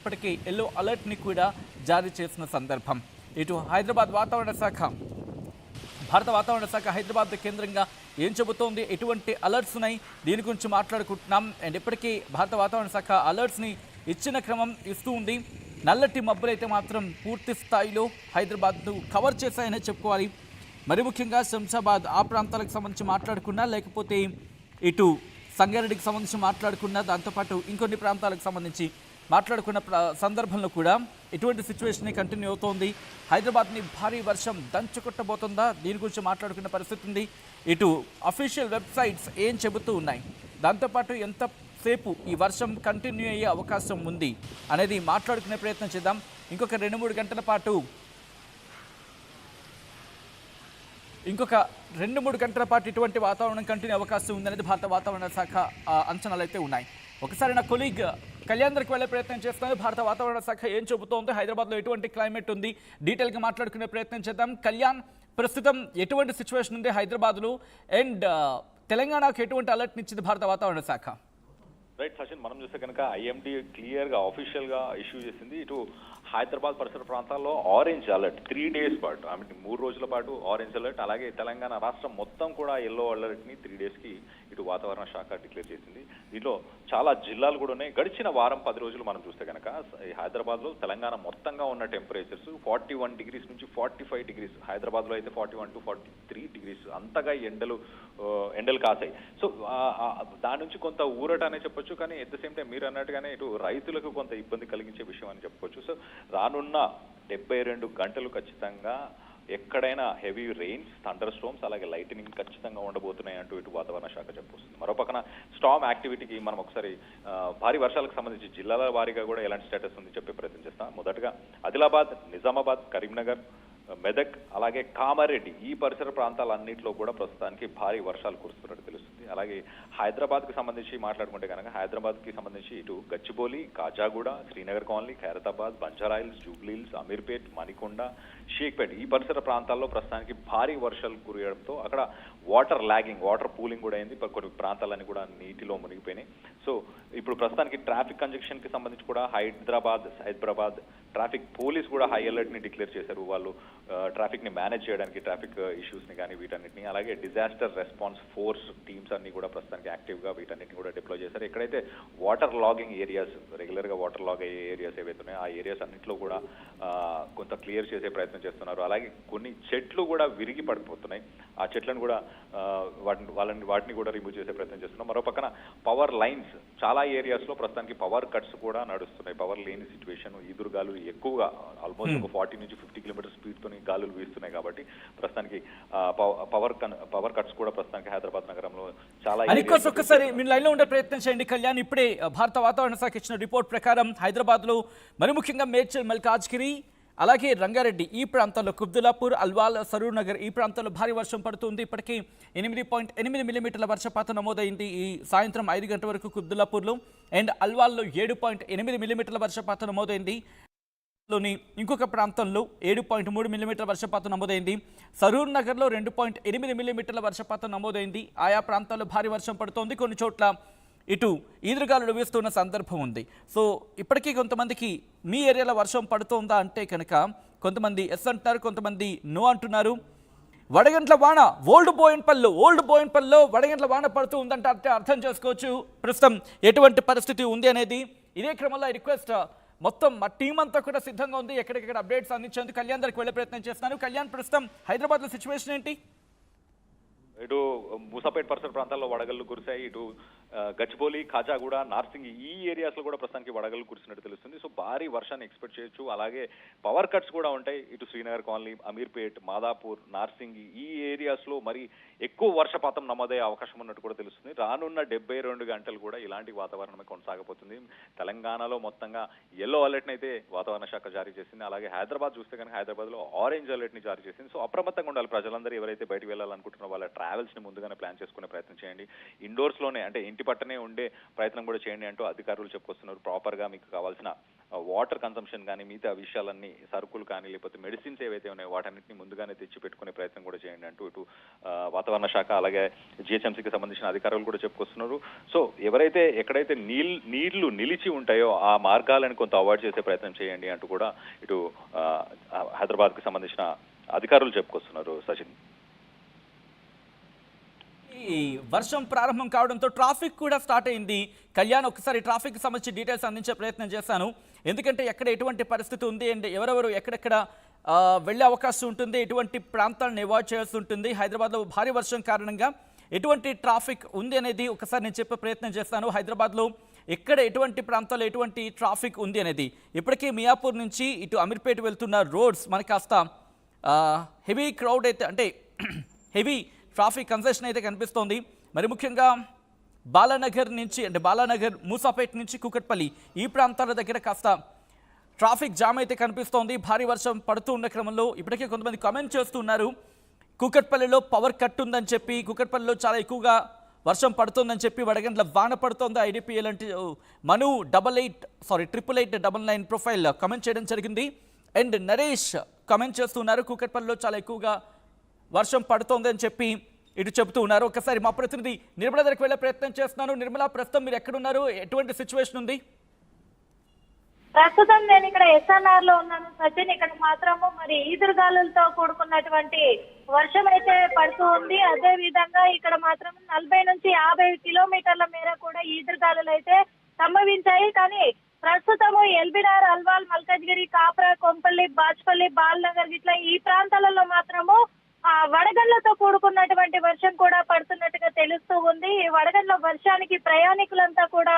ఇప్పటికీ ఎల్లో అలర్ట్ని కూడా జారీ చేసిన సందర్భం. ఇటు హైదరాబాద్ వాతావరణ శాఖ, భారత వాతావరణ శాఖ హైదరాబాద్ కేంద్రంగా ఏం చెబుతోంది, ఎటువంటి అలర్ట్స్ ఉన్నాయి, దీని గురించి మాట్లాడుకుంటున్నాం. అండ్ ఇప్పటికీ భారత వాతావరణ శాఖ అలర్ట్స్ని ఇచ్చిన క్రమం ఇస్తూ ఉంది. నల్లటి మబ్బులైతే మాత్రం పూర్తి స్థాయిలో హైదరాబాద్ను కవర్ చేశాయనే చెప్పుకోవాలి. మరి ముఖ్యంగా శంషాబాద్ ఆ ప్రాంతాలకు సంబంధించి మాట్లాడుకున్నా, లేకపోతే ఇటు సంగారెడ్డికి సంబంధించి మాట్లాడుకున్నా, దాంతోపాటు ఇంకొన్ని ప్రాంతాలకు సంబంధించి మాట్లాడుకున్న సందర్భంలో కూడా ఇటువంటి సిచ్యువేషన్ కంటిన్యూ అవుతోంది. హైదరాబాద్ని భారీ వర్షం దంచుకొట్టబోతుందా, దీని గురించి మాట్లాడుకున్న పరిస్థితి ఉంది. ఇటు అఫీషియల్ వెబ్సైట్స్ ఏం చెబుతూ ఉన్నాయి, దాంతోపాటు ఎంతసేపు ఈ వర్షం కంటిన్యూ అయ్యే అవకాశం ఉంది అనేది మాట్లాడుకునే ప్రయత్నం చేద్దాం. ఇంకొక 2-3 గంటల పాటు ఇటువంటి వాతావరణం కంటిన్యూ అవకాశం ఉందనేది భారత వాతావరణ శాఖ అంచనాలు అయితే ఉన్నాయి. ఒకసారి నా కొలీగ్ కళ్యాణ్ దగ్గరికి వెళ్ళే ప్రయత్నం చేస్తాను. భారత వాతావరణ శాఖ ఏం చెబుతోంది, హైదరాబాద్లో ఎటువంటి క్లైమేట్ ఉంది, డీటెయిల్గా మాట్లాడుకునే ప్రయత్నం చేద్దాం. కళ్యాణ్, ప్రస్తుతం ఎటువంటి సిచ్యువేషన్ ఉంది హైదరాబాద్లో, అండ్ తెలంగాణకు ఎటువంటి అలర్ట్ ఇచ్చింది భారత వాతావరణ శాఖ? రైట్ సచిన్, మనం చూస్తే కనుక ఐఎండీ క్లియర్గా ఆఫీషియల్గా ఇష్యూ చేసింది. ఇటు హైదరాబాద్ పరిసర ప్రాంతాల్లో ఆరెంజ్ అలర్ట్ 3 days పాటు, 3 రోజుల పాటు ఆరెంజ్ అలర్ట్, అలాగే తెలంగాణ రాష్ట్రం మొత్తం కూడా ఎల్లో అలర్ట్ని 3 daysకి ఇటు వాతావరణ శాఖ డిక్లేర్ చేసింది. దీంట్లో చాలా జిల్లాలు కూడా ఉన్నాయి. గడిచిన వారం 10 రోజులు మనం చూస్తే కనుక హైదరాబాద్లో తెలంగాణ మొత్తంగా ఉన్న టెంపరేచర్స్ 41 degrees నుంచి 45 degrees, హైదరాబాద్లో అయితే 41 to 43 degrees అంతగా ఎండలు కాసాయి. సో దాని నుంచి కొంత ఊరట అనే చెప్పొచ్చు. కానీ ఎట్ ద సేమ్ టైం మీరు అన్నట్టుగానే ఇటు రైతులకు కొంత ఇబ్బంది కలిగించే విషయం అని చెప్పుకోవచ్చు. సో రానున్న 72 గంటలు ఖచ్చితంగా ఎక్కడైనా హెవీ రెయిన్స్, థండర్ స్టోమ్స్, అలాగే లైటనింగ్ ఖచ్చితంగా ఉండబోతున్నాయి అంటూ ఇటు వాతావరణ శాఖ చెప్పొస్తుంది. మరోపక్కన స్టార్మ్ యాక్టివిటీకి మనం ఒకసారి భారీ వర్షాలకు సంబంధించి జిల్లాల వారీగా కూడా ఎలాంటి స్టేటస్ ఉంది చెప్పే ప్రయత్నం చేస్తాం. మొదటగా ఆదిలాబాద్, నిజామాబాద్, కరీంనగర్, మెదక్, అలాగే కామారెడ్డి ఈ పరిసర ప్రాంతాలన్నింటిలో కూడా ప్రస్తుతానికి భారీ వర్షాలు కురుస్తున్నట్టు తెలుస్తుంది. అలాగే హైదరాబాద్కి సంబంధించి మాట్లాడుకుంటే కనుక హైదరాబాద్కి సంబంధించి ఇటు గచ్చిబౌలి, కాజాగూడ, శ్రీనగర్ కాలనీ, ఖైరతాబాద్, బంజారాహిల్స్, జూబ్లీహిల్స్, అమీర్పేట్, మణికొండ, షేక్పేట్ ఈ పరిసర ప్రాంతాల్లో ప్రస్తుతానికి భారీ వర్షాలు కురియడంతో అక్కడ వాటర్ పూలింగ్ కూడా అయింది. కొన్ని ప్రాంతాలన్నీ కూడా నీటిలో మునిగిపోయినాయి. సో ఇప్పుడు ప్రస్తుతానికి ట్రాఫిక్ కంజెక్షన్ కి సంబంధించి కూడా హైదరాబాద్ ట్రాఫిక్ పోలీస్ కూడా హై అలర్ట్ ని డిక్లేర్ చేశారు. వాళ్ళు ట్రాఫిక్ ని మేనేజ్ చేయడానికి ట్రాఫిక్ ఇష్యూస్ ని కానీ వీటన్నిటిని, అలాగే డిజాస్టర్ రెస్పాన్స్ ఫోర్స్ టీమ్స్ అన్ని కూడా ప్రస్తుతానికి యాక్టివ్ గా వీటన్నిటిని కూడా డిప్లాయ్ చేశారు. ఎక్కడైతే వాటర్ లాగింగ్ ఏరియాస్, రెగ్యులర్ గా వాటర్ లాగ్ అయ్యే ఏరియాస్ ఏవైతే ఉన్నాయో ఆ ఏరియాస్ అన్నింటిలో కూడా కొంత క్లియర్ చేసే ప్రయత్నం చేస్తున్నారు. అలాగే కొన్ని చెట్లు కూడా విరిగి పడిపోతున్నాయి. ఆ చెట్లను కూడా వాటిని కూడా రిమూవ్ చేసే ప్రయత్నం చేస్తున్నాం. మరో పక్కన పవర్ లైన్స్ చాలా ఏరియాస్ లో ప్రస్తుతానికి పవర్ కట్స్ కూడా నడుస్తున్నాయి. పవర్ లేని సిచ్యువేషన్, ఈదురు గాలులు ఎక్కువగా ఆల్మోస్ట్ ఒక 40 నుంచి 50 కిలోమీటర్ స్పీడ్ తోని గాలులు వీస్తున్నాయి. కాబట్టి ప్రస్తుతానికి పవర్ కట్స్ కూడా ప్రస్తుతానికి హైదరాబాద్ నగరంలో చాలా. ఒక్కసారి మీరు లైన్ లో ఉండే ప్రయత్నం చేయండి కళ్యాణ్. ఇప్పుడే భారత వాతావరణ శాఖ ఇచ్చిన రిపోర్ట్ ప్రకారం హైదరాబాద్ లో మరి ముఖ్యంగా మేడ్చల్, మల్కాజ్గిరి, అలాగే రంగారెడ్డి ఈ ప్రాంతాల్లో, కుబ్దులాపూర్, అల్వాల్, సరూర్ నగర్ ఈ ప్రాంతాల్లో భారీ వర్షం పడుతుంది. ఇప్పటికీ 8.8 మిల్లీమీటర్ల వర్షపాతం నమోదైంది ఈ సాయంత్రం 5 గంటల వరకు కుబ్దులాపూర్లో. అండ్ అల్వాల్లో 7.8 మిల్లీమీటర్ల వర్షపాతం నమోదైంది. లోని ఇంకొక ప్రాంతంలో 7.3 మిల్లీమీటర్ల వర్షపాతం నమోదైంది. సరూర్ నగర్లో 2.8 మిల్లీమీటర్ల వర్షపాతం నమోదైంది. ఆయా ప్రాంతాల్లో భారీ వర్షం పడుతోంది. కొన్ని చోట్ల ఇటు ఈదురుగాలులు వీస్తున్న సందర్భం ఉంది. సో ఇప్పటికీ కొంతమందికి మీ ఏరియాలో వర్షం పడుతోందా అంటే కనుక కొంతమంది ఎస్ అంటున్నారు, కొంతమంది నో అంటున్నారు. వడగంట్ల వాన ఓల్డ్ బోయిన్పల్లో వడగంట్ల వాన పడుతూ ఉందంటే అర్థం చేసుకోవచ్చు ప్రస్తుతం ఎటువంటి పరిస్థితి ఉంది అనేది. ఇదే క్రమంలో రిక్వెస్ట్ మొత్తం మా టీం అంతా కూడా సిద్ధంగా ఉంది ఎక్కడికెక్కడ అప్డేట్స్ అందించేందుకు. కళ్యాణ్ దగ్గరికి వెళ్ళే ప్రయత్నం చేస్తున్నాను. కళ్యాణ్, ప్రస్తుతం హైదరాబాద్లో సిచ్యువేషన్ ఏంటి? ఇటు మూసాపేట్ పరిసర ప్రాంతాల్లో వడగళ్ళు కురిశాయి. ఇటు గచ్చిబౌలి, ఖాజాగూడ, నార్సింగ్ ఈ ఏరియాస్ లో కూడా ప్రస్తుతానికి వడగళ్ళు కురిసినట్టు తెలుస్తుంది. సో భారీ వర్షాన్ని ఎక్స్పెక్ట్ చేయొచ్చు. అలాగే పవర్ కట్స్ కూడా ఉంటాయి. ఇటు శ్రీనగర్ కాలనీ, అమీర్పేట్, మాదాపూర్, నార్సింగ్ ఈ ఏరియాస్ లో మరి ఎక్కువ వర్షపాతం నమోదయ్యే అవకాశం ఉన్నట్టు కూడా తెలుస్తుంది. రానున్న 72 గంటలు కూడా ఇలాంటి వాతావరణమే కొనసాగబోతుంది. తెలంగాణలో మొత్తంగా ఎల్లో అలర్ట్ ని అయితే వాతావరణ శాఖ జారీ చేసింది. అలాగే హైదరాబాద్ చూస్తే కనుక హైదరాబాద్ లో ఆరెంజ్ అలర్ట్ ని జారీ చేసింది. సో అప్రమత్తంగా ఉండాలి ప్రజలందరూ. ఎవరైతే బయటకు వెళ్ళాలనుకుంటున్నారో వాళ్ళ ట్రావెల్స్ ని ముందుగానే ప్లాన్ చేసుకునే ప్రయత్నం చేయండి. ఇండోర్స్ లోనే అంటే ఇంటి పట్టనే ఉండే ప్రయత్నం కూడా చేయండి అంటూ అధికారులు చెప్పుకొస్తున్నారు. ప్రాపర్ గా మీకు కావాల్సిన వాటర్ కన్సంప్షన్ కానీ మిగతా విషయాలన్నీ సరుకులు కానీ లేకపోతే మెడిసిన్స్ ఏవైతే ఉన్నాయో వాటన్నిటిని ముందుగానే తెచ్చి పెట్టుకునే ప్రయత్నం కూడా చేయండి అంటూ ఇటు వాతావరణ శాఖ అలాగే జిహెచ్ఎంసీకి సంబంధించిన అధికారులు కూడా చెప్పుకొస్తున్నారు. సో ఎవరైతే ఎక్కడైతే నీళ్లు నిలిచి ఉంటాయో ఆ మార్గాలను కొంత అవాయిడ్ చేసే ప్రయత్నం చేయండి అంటూ కూడా ఇటు హైదరాబాద్కి సంబంధించిన అధికారులు చెప్పుకొస్తున్నారు. సచిన్, ఈ వర్షం ప్రారంభం కావడంతో ట్రాఫిక్ కూడా స్టార్ట్ అయింది. కళ్యాణ్, ఒకసారి ట్రాఫిక్ సంబంధించి డీటెయిల్స్ అందించే ప్రయత్నం చేశాను, ఎందుకంటే ఎక్కడ ఎటువంటి పరిస్థితి ఉంది అండ్ ఎవరెవరు ఎక్కడెక్కడ వెళ్ళే అవకాశం ఉంటుంది, ఎటువంటి ప్రాంతాలను అవాయిడ్ చేయాల్సి ఉంటుంది, హైదరాబాద్లో భారీ వర్షం కారణంగా ఎటువంటి ట్రాఫిక్ ఉంది అనేది ఒకసారి నేను చెప్పే ప్రయత్నం చేస్తాను. హైదరాబాద్లో ఎక్కడ ఎటువంటి ప్రాంతాల్లో ఎటువంటి ట్రాఫిక్ ఉంది అనేది. ఇప్పటికే మియాపూర్ నుంచి ఇటు అమీర్పేట వెళ్తున్న రోడ్స్ మనకి కాస్త హెవీ క్రౌడ్ అయితే, అంటే హెవీ ట్రాఫిక్ కన్జెషన్ అయితే కనిపిస్తోంది. మరి ముఖ్యంగా బాలానగర్ నుంచి, అంటే బాలానగర్, మూసాపేట్ నుంచి కూకట్పల్లి ఈ ప్రాంతాల దగ్గర కాస్త ట్రాఫిక్ జామ్ అయితే కనిపిస్తోంది. భారీ వర్షం పడుతూ ఉన్న క్రమంలో ఇప్పటికే కొంతమంది కామెంట్ చేస్తున్నారు, కూకట్పల్లిలో పవర్ కట్ ఉందని చెప్పి, కూకట్పల్లిలో చాలా ఎక్కువగా వర్షం పడుతుందని చెప్పి, వడగండ్ల వాన పడుతోంది. ఐడిపిఎల్ అంటే మను 8899 ప్రొఫైల్ కామెంట్ చేయడం జరిగింది. అండ్ నరేష్ కామెంట్ చేస్తున్నారు, కూకట్పల్లిలో చాలా ఎక్కువగా వర్షం పడుతోంది అని చెప్పి ఇటు చెబుతూ ఉన్నారు. ఒకసారి మా ప్రతినిధి నిర్మల దగ్గరికి వెళ్ళే ప్రయత్నం చేస్తున్నాను. నిర్మల, ప్రస్తుతం మీరు ఎక్కడున్నారు, ఎటువంటి సిచ్యువేషన్ ఉంది? ప్రస్తుతం నేను ఇక్కడ ఎస్ఎన్ఆర్ లో ఉన్నాను సచిన్. ఇక్కడ మాత్రము మరి ఈదురుగాలులతో కూడుకున్నటువంటి వర్షం అయితే పడుతూ ఉంది. అదే విధంగా ఇక్కడ మాత్రం 40 నుంచి 50 కిలోమీటర్ల మేర కూడా ఈదురుగాలులు అయితే సంభవించాయి. కానీ ప్రస్తుతము ఎల్బీనగర్, అల్వాల్, మల్కాజ్గిరి, కాప్రా, కొంపల్లి, బాచ్పల్లి, బాల్నగర్ ఇట్లా ఈ ప్రాంతాలలో మాత్రము వడగళ్లతో కూడుకున్నటువంటి వర్షం కూడా పడుతున్నట్టుగా తెలుస్తూ ఉంది. ఈ వడగళ్ల వర్షానికి ప్రయాణికులంతా కూడా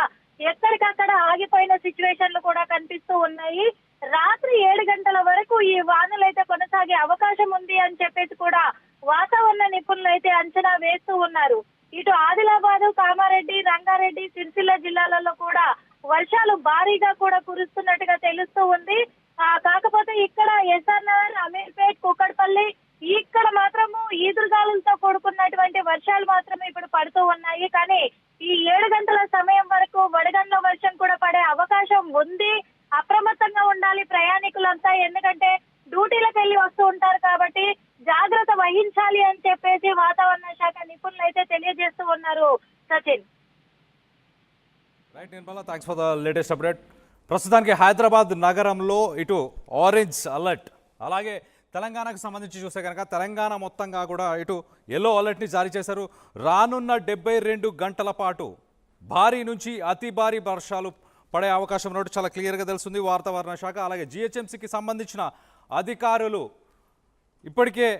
ఎక్కడికక్కడ ఆగిపోయిన సిచ్యువేషన్లు కూడా కనిపిస్తూ ఉన్నాయి. రాత్రి 7 గంటల వరకు ఈ వానలు అయితే కొనసాగే అవకాశం ఉంది అని చెప్పేసి కూడా వాతావరణ నిపుణులు అయితే అంచనా వేస్తూ ఉన్నారు. ఇటు ఆదిలాబాద్, కామారెడ్డి, రంగారెడ్డి, సిరిసిల్ల జిల్లాలలో కూడా వర్షాలు భారీగా కూడా కురుస్తున్నట్టుగా తెలుస్తూ ఉంది. కాకపోతే ఇక్కడ ఎస్ఆర్నగర్, అమీర్పేట్, కుక్కడపల్లి ఇక్కడ మాత్రము ఈదురుగాలులతో కూడుకున్నటువంటి వర్షాలు మాత్రమే ఇప్పుడు పడుతూ ఉన్నాయి. కానీ ఈ 7 గంటల సమయం వరకు వడగండ్ల వర్షం కూడా పడే అవకాశం ఉంది. అప్రమత్తంగా ఉండాలి ప్రయాణికులంతా, ఎందుకంటే డ్యూటీలకు వెళ్ళి వస్తూ ఉంటారు కాబట్టి జాగ్రత్త వహించాలి అని చెప్పేసి వాతావరణ శాఖ నిపుణులు అయితే తెలియజేస్తూ ఉన్నారు. Sachin, right Nirmala, thanks for the latest update. ప్రస్తుతానికి హైదరాబాద్ నగరంలో ఇటు ఆరెంజ్ అలర్ట్, అలాగే తెలంగాణకు సంబంధించి చూస్తే కనుక తెలంగాణ మొత్తంగా కూడా ఇటు ఎల్లో అలర్ట్ని జారీ చేశారు. రానున్న 72 గంటల పాటు భారీ నుంచి అతి భారీ వర్షాలు పడే అవకాశం ఉన్నట్టు చాలా క్లియర్గా తెలుస్తుంది వాతావరణ శాఖ. అలాగే జిహెచ్ఎంసీకి సంబంధించిన అధికారులు ఇప్పటికే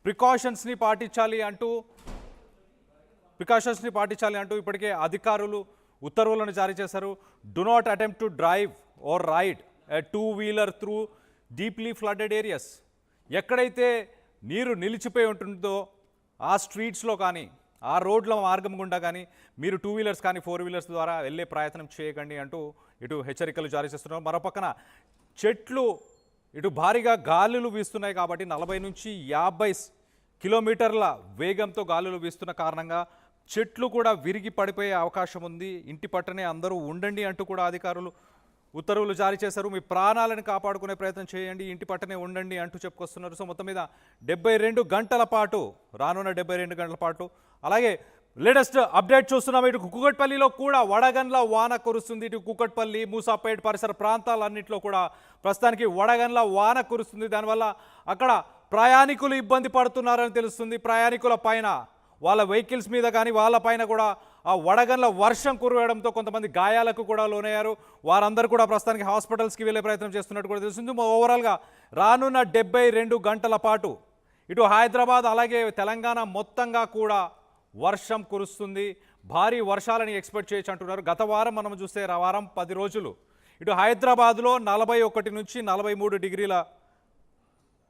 ప్రికాషన్స్ని పాటించాలి అంటూ ఇప్పటికే అధికారులు ఉత్తర్వులను జారీ చేశారు. Do not attempt to drive or ride a two wheeler through deeply flooded areas. ఎక్కడైతే నీరు నిలిచిపోయి ఉంటుందో ఆ స్ట్రీట్స్లో కానీ ఆ రోడ్ల మార్గం గుండా కానీ మీరు 2-వీలర్స్ కానీ 4-వీలర్స్ ద్వారా వెళ్ళే ప్రయత్నం చేయకండి అంటూ ఇటు హెచ్చరికలు జారీ చేస్తున్నారు. మరోపక్కన చెట్లు ఇటు భారీగా గాలులు వీస్తున్నాయి కాబట్టి 40 నుంచి 50 కిలోమీటర్ల వేగంతో గాలులు వీస్తున్న కారణంగా చెట్లు కూడా విరిగి పడిపోయే అవకాశం ఉంది. ఇంటి పట్టనే అందరూ ఉండండి అంటూ కూడా అధికారులు ఉత్తర్వులు జారీ చేశారు. మీ ప్రాణాలను కాపాడుకునే ప్రయత్నం చేయండి, ఇంటి పట్టనే ఉండండి అంటూ చెప్పుకొస్తున్నారు. సో మొత్తం మీద 72 గంటల పాటు, రానున్న 72 గంటల పాటు. అలాగే లేటెస్ట్ అప్డేట్ చూస్తున్నాం, ఇటు కూకట్పల్లిలో కూడా వడగండ్ల వాన కురుస్తుంది. ఇటు కూకట్పల్లి, మూసాపేట్ పరిసర ప్రాంతాలన్నింటిలో కూడా ప్రస్తుతానికి వడగండ్ల వాన కురుస్తుంది. దానివల్ల అక్కడ ప్రయాణికులు ఇబ్బంది పడుతున్నారని తెలుస్తుంది. ప్రయాణికుల పైన, వాళ్ళ వెహికల్స్ మీద కానీ వాళ్ళ పైన కూడా ఆ వడగండ్ల వర్షం కురవడంతో కొంతమంది గాయాలకు కూడా లోనయ్యారు. వారందరూ కూడా ప్రస్తుతానికి హాస్పిటల్స్కి వెళ్ళే ప్రయత్నం చేస్తున్నట్టు కూడా తెలుస్తుంది. ఓవరాల్గా రానున్న 72 గంటల పాటు ఇటు హైదరాబాద్ అలాగే తెలంగాణ మొత్తంగా కూడా వర్షం కురుస్తుంది. భారీ వర్షాలని ఎక్స్పెక్ట్ చేయొచ్చు అంటున్నారు. గత వారం మనం చూస్తే వారం 10 రోజులు ఇటు హైదరాబాద్లో 41 నుంచి 43 డిగ్రీల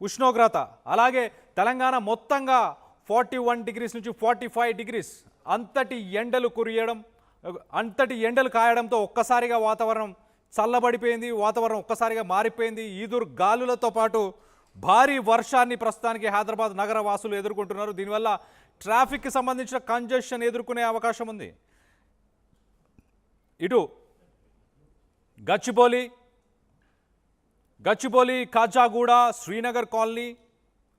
ఉష్ణోగ్రత, అలాగే తెలంగాణ మొత్తంగా 41 డిగ్రీస్ నుంచి 45 డిగ్రీస్ అంతటి ఎండలు కాయడంతో ఒక్కసారిగా వాతావరణం చల్లబడిపోయింది. వాతావరణం ఒక్కసారిగా మారిపోయింది. ఈదురు గాలులతో పాటు భారీ వర్షాన్ని ప్రస్తుతానికి హైదరాబాద్ నగర వాసులు ఎదుర్కొంటున్నారు. దీనివల్ల ట్రాఫిక్కి సంబంధించిన కంజెషన్ ఎదుర్కొనే అవకాశం ఉంది. ఇటు Gachibowli, Gachibowli, Khajaguda, Srinagar colony,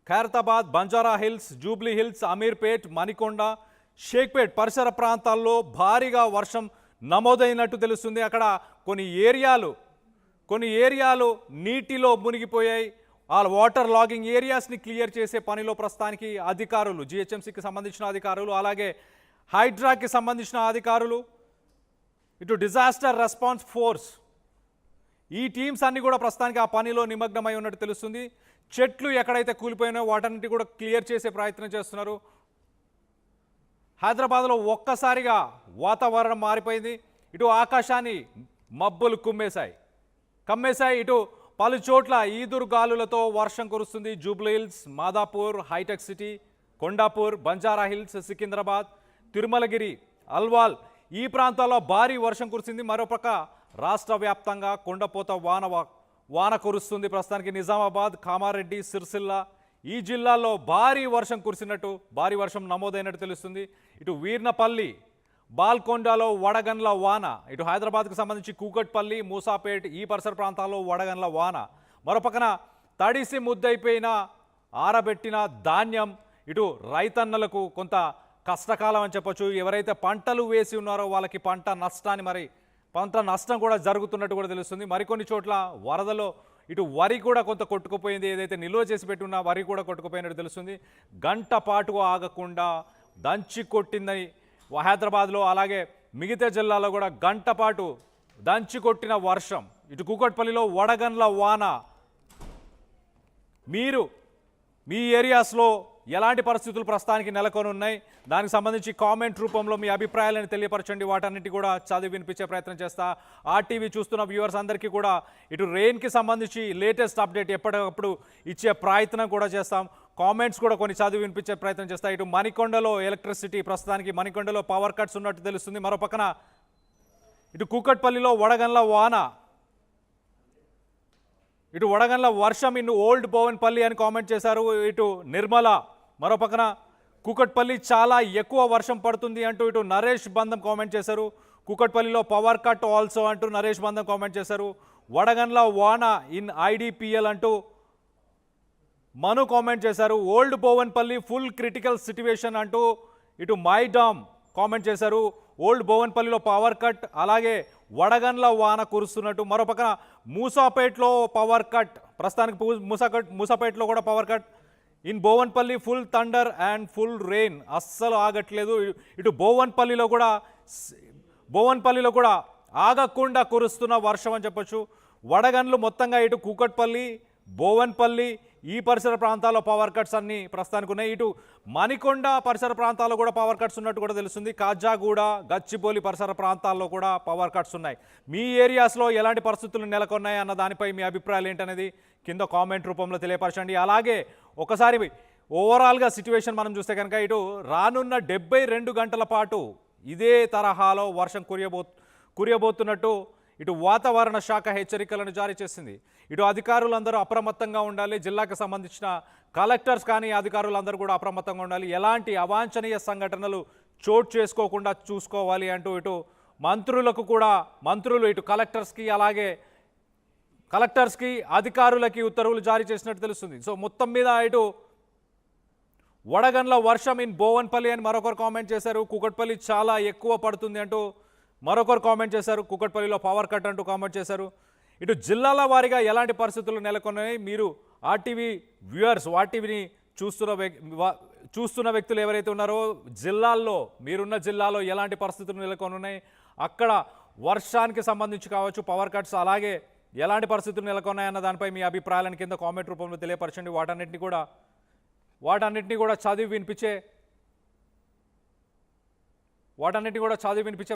Khairatabad, Banjara hills, Jubilee hills, Ameerpet, Manikonda, Shaikpet పరిసర ప్రాంతాల్లో భారీగా వర్షం నమోదైనట్టు తెలుస్తుంది. అక్కడ కొన్ని ఏరియాలు నీటిలో మునిగిపోయాయి. ఆ వాటర్ లాగింగ్ ఏరియాస్ని క్లియర్ చేసే పనిలో ప్రస్తుతానికి అధికారులు, జిహెచ్ఎంసీకి సంబంధించిన అధికారులు, అలాగే హైడ్రాకి సంబంధించిన అధికారులు, ఇటు డిజాస్టర్ రెస్పాన్స్ ఫోర్స్, ఈ టీమ్స్ అన్నీ కూడా ప్రస్తుతానికి ఆ పనిలో నిమగ్నమై ఉన్నట్టు తెలుస్తుంది. చెట్లు ఎక్కడైతే కూలిపోయినాయో వాటన్నిటి కూడా క్లియర్ చేసే ప్రయత్నం చేస్తున్నారు. హైదరాబాద్లో ఒక్కసారిగా వాతావరణం మారిపోయింది. ఇటు ఆకాశాన్ని మబ్బులు కమ్మేశాయి. ఇటు పలు చోట్ల ఈదురుగాలులతో వర్షం కురుస్తుంది. జూబ్లీ హిల్స్, మాదాపూర్, హైటెక్ సిటీ, కొండాపూర్, బంజారా హిల్స్, సికింద్రాబాద్, తిరుమలగిరి, అల్వాల్ ఈ ప్రాంతాల్లో భారీ వర్షం కురిసింది. మరోపక్క రాష్ట్ర వ్యాప్తంగా కొండపోత వాన కురుస్తుంది. ప్రస్తుతానికి నిజామాబాద్, కామారెడ్డి, సిరిసిల్ల ఈ జిల్లాల్లో భారీ వర్షం నమోదైనట్టు తెలుస్తుంది. ఇటు వీర్నపల్లి, బాల్కొండలో వడగండ్ల వాన, ఇటు హైదరాబాద్కు సంబంధించి కూకట్పల్లి, మూసాపేట్ ఈ పరిసర ప్రాంతాల్లో వడగండ్ల వాన. మరోపక్కన తడిసి ముద్దైపోయిన ఆరబెట్టిన ధాన్యం, ఇటు రైతన్నలకు కొంత కష్టకాలం అని చెప్పొచ్చు. ఎవరైతే పంటలు వేసి ఉన్నారో వాళ్ళకి పంట నష్టం కూడా జరుగుతున్నట్టు కూడా తెలుస్తుంది. మరికొన్ని చోట్ల వరదలో ఇటు వరి కూడా కొంత కొట్టుకుపోయింది. ఏదైతే నిల్వ చేసి పెట్టున్నా వరి కూడా కొట్టుకుపోయినట్టు తెలుస్తుంది. గంట పాటు ఆగకుండా దంచి కొట్టిందని హైదరాబాద్లో, అలాగే మిగతా జిల్లాలో కూడా గంట పాటు దంచి కొట్టిన వర్షం. ఇటు కూకట్పల్లిలో వడగండ్ల వాన. మీ ఏరియాస్లో ఎలాంటి పరిస్థితులు ప్రస్తుతానికి నెలకొని ఉన్నాయి, దానికి సంబంధించి కామెంట్ రూపంలో మీ అభిప్రాయాలను తెలియపరచండి. వాటన్నిటి కూడా చదివి వినిపించే ప్రయత్నం చేస్తా. ఆర్టీవీ చూస్తున్న వ్యూవర్స్ అందరికీ కూడా ఇటు రెయిన్కి సంబంధించి లేటెస్ట్ అప్డేట్ ఎప్పటికప్పుడు ఇచ్చే ప్రయత్నం కూడా చేస్తాం. కామెంట్స్ కూడా కొన్ని చదివి వినిపించే ప్రయత్నం చేస్తాం. ఇటు మణికొండలో ఎలక్ట్రిసిటీ, ప్రస్తుతానికి మణికొండలో పవర్ కట్స్ ఉన్నట్టు తెలుస్తుంది. మరో పక్కన ఇటు కూకట్పల్లిలో వడగండ్ల వాన, ఇటు వడగండ్ల వర్షం ఇన్ ఓల్డ్ బోవన్పల్లి అని కామెంట్ చేశారు ఇటు నిర్మల. మరో పక్కన కూకట్పల్లి చాలా ఎక్కువ వర్షం పడుతుంది అంటూ ఇటు నరేష్ బంధం కామెంట్ చేశారు. కూకట్పల్లిలో పవర్ కట్ ఆల్సో అంటూ నరేష్ బంధం కామెంట్ చేశారు. వడగండ్ల వాన ఇన్ ఐడిపిఎల్ అంటూ మను కామెంట్ చేశారు. ఓల్డ్ బోవన్పల్లి ఫుల్ క్రిటికల్ సిట్యువేషన్ అంటూ ఇటు మైడామ్ కామెంట్ చేశారు. ఓల్డ్ బోవన్పల్లిలో పవర్ కట్, అలాగే వడగండ్ల వాన కురుస్తున్నట్టు. మరోపక్కన మూసాపేట్లో పవర్ కట్, ప్రస్తుతానికి మూసాపేట్లో కూడా power cut. In Bowenpally full thunder and full rain, అస్సలు ఆగట్లేదు. ఇటు బోవన్పల్లిలో కూడా ఆగకుండా కురుస్తున్న వర్షం అని చెప్పొచ్చు. వడగండ్లు మొత్తంగా ఇటు కూకట్పల్లి, బోవన్పల్లి ఈ పరిసర ప్రాంతాల్లో పవర్ కట్స్ అన్నీ ప్రస్తుతానికి ఉన్నాయి. ఇటు మణికొండ పరిసర ప్రాంతాల్లో కూడా పవర్ కట్స్ ఉన్నట్టు కూడా తెలుస్తుంది. కాజాగూడ, గచ్చిబౌలి పరిసర ప్రాంతాల్లో కూడా పవర్ కట్స్ ఉన్నాయి. మీ ఏరియాస్లో ఎలాంటి పరిస్థితులు నెలకొన్నాయి అన్న దానిపై మీ అభిప్రాయాలు ఏంటనేది కింద కామెంట్ రూపంలో తెలియపరచండి. అలాగే ఒకసారి ఓవరాల్గా సిచ్యువేషన్ మనం చూస్తే కనుక ఇటు రానున్న 72 గంటల పాటు ఇదే తరహాలో వర్షం కురియబోతున్నట్టు ఇటు వాతావరణ శాఖ హెచ్చరికలను జారీ చేసింది. ఇటు అధికారులందరూ అప్రమత్తంగా ఉండాలి. జిల్లాకు సంబంధించిన కలెక్టర్స్ కానీ అధికారులందరూ కూడా అప్రమత్తంగా ఉండాలి. ఎలాంటి అవాంఛనీయ సంఘటనలు చోటు చేసుకోకుండా చూసుకోవాలి అంటూ ఇటు మంత్రులు ఇటు కలెక్టర్స్కి అధికారులకి ఉత్తర్వులు జారీ చేసినట్టు తెలుస్తుంది. సో మొత్తం మీద ఇటు వడగండ్ల వర్షం ఇన్ బోవన్పల్లి అని మరొకరు కామెంట్ చేశారు. కూకట్పల్లి చాలా ఎక్కువ పడుతుంది అంటూ మరొకరు కామెంట్ చేశారు. కూకట్పల్లిలో పవర్ కట్ అంటూ కామెంట్ చేశారు. ఇటు జిల్లాల వారీగా ఎలాంటి పరిస్థితులు నెలకొన్నాయి, మీరు ఆర్టీవీ వ్యూవర్స్, ఆర్టీవీని చూస్తున్న వ్యక్తులు ఎవరైతే ఉన్నారో మీరున్న జిల్లాలో ఎలాంటి పరిస్థితులు నెలకొని ఉన్నాయి, అక్కడ వర్షానికి సంబంధించి కావచ్చు, పవర్ కట్స్, అలాగే ఎలాంటి పరిస్థితులు నెలకొన్నాయన్న దానిపై మీ అభిప్రాయాలను కింద కామెంట్ రూపంలో తెలియపరచండి. వాటన్నిటిని కూడా చదివి వినిపించే